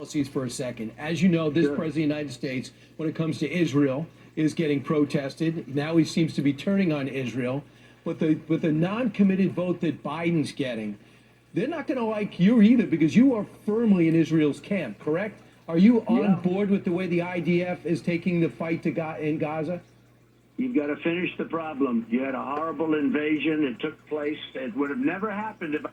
policies for a second. As you know, this president of the United States, when it comes to Israel, is getting protested. Now he seems to be turning on Israel. But the non-committed vote that Biden's getting, they're not going to like you either because you are firmly in Israel's camp, correct? Are you on board with the way the IDF is taking the fight in Gaza? You've got to finish the problem. You had a horrible invasion. It took place. It would have never happened if...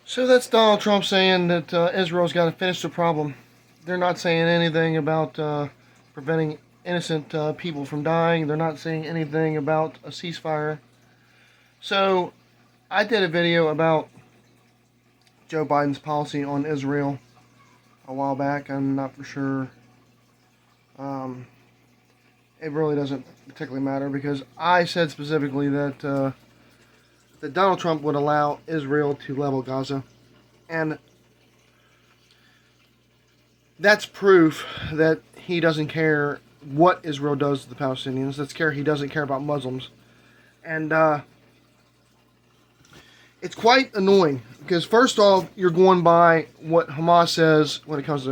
So that's Donald Trump saying that Israel's got to finish the problem. They're not saying anything about preventing innocent people from dying. They're not saying anything about a ceasefire. So I did a video about Joe Biden's policy on Israel a while back. I'm not for sure. It really doesn't particularly matter because I said specifically that that Donald Trump would allow Israel to level Gaza, and that's proof that he doesn't care what Israel does to the Palestinians. He doesn't care about Muslims, and it's quite annoying because first off, you're going by what Hamas says when it comes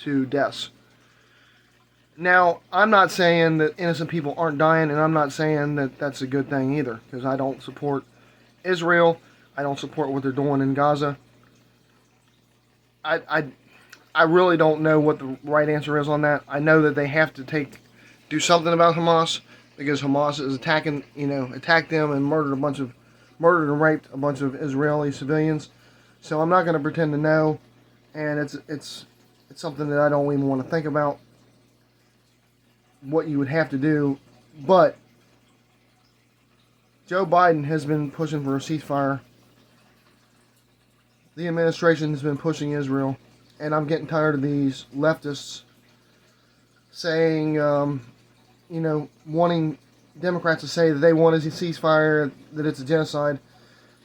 to deaths. Now, I'm not saying that innocent people aren't dying, and I'm not saying that that's a good thing either, because I don't support Israel. I don't support what they're doing in Gaza. I really don't know what the right answer is on that. I know that they have to do something about Hamas, because Hamas is attacked them and murdered and raped a bunch of Israeli civilians. So I'm not going to pretend to know, and it's something that I don't even want to think about what you would have to do. But Joe Biden has been pushing for a ceasefire. The administration has been pushing Israel, and I'm getting tired of these leftists saying, wanting Democrats to say that they want a ceasefire, that it's a genocide,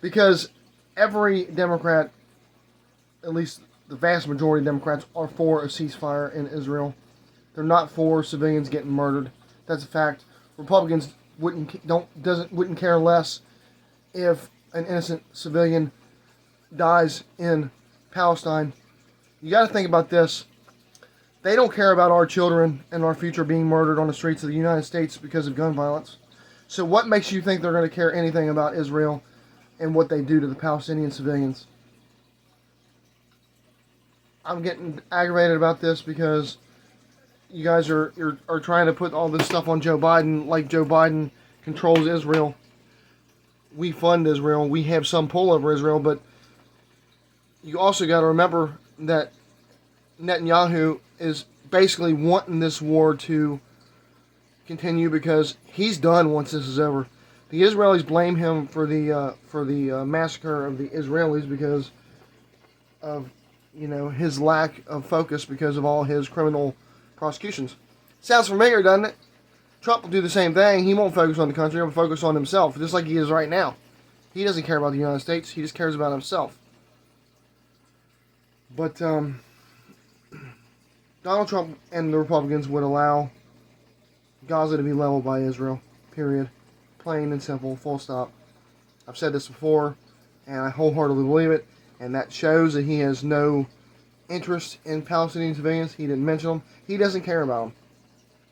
because every Democrat, at least the vast majority of Democrats, are for a ceasefire in Israel. They're not for civilians getting murdered. That's a fact. Republicans wouldn't care less if an innocent civilian dies in Palestine. You got to think about this. They don't care about our children and our future being murdered on the streets of the United States because of gun violence. So what makes you think they're going to care anything about Israel and what they do to the Palestinian civilians? I'm getting aggravated about this because you guys are trying to put all this stuff on Joe Biden like Joe Biden controls Israel. We fund Israel. We have some pull over Israel, but you also got to remember that Netanyahu is basically wanting this war to continue because he's done once this is over. The Israelis blame him for the massacre of the Israelis because of his lack of focus because of all his criminal prosecutions. Sounds familiar, doesn't it? Trump will do the same thing. He won't focus on the country. He'll focus on himself, just like he is right now. He doesn't care about the United States. He just cares about himself. But Donald Trump and the Republicans would allow Gaza to be leveled by Israel. Period. Plain and simple. Full stop. I've said this before, and I wholeheartedly believe it. And that shows that he has no interest in Palestinian civilians. He didn't mention them. He doesn't care about them.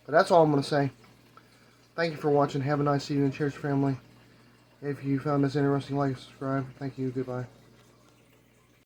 But that's all I'm going to say. Thank you for watching. Have a nice evening. Cheers, family. If you found this interesting, like and subscribe. Thank you. Goodbye.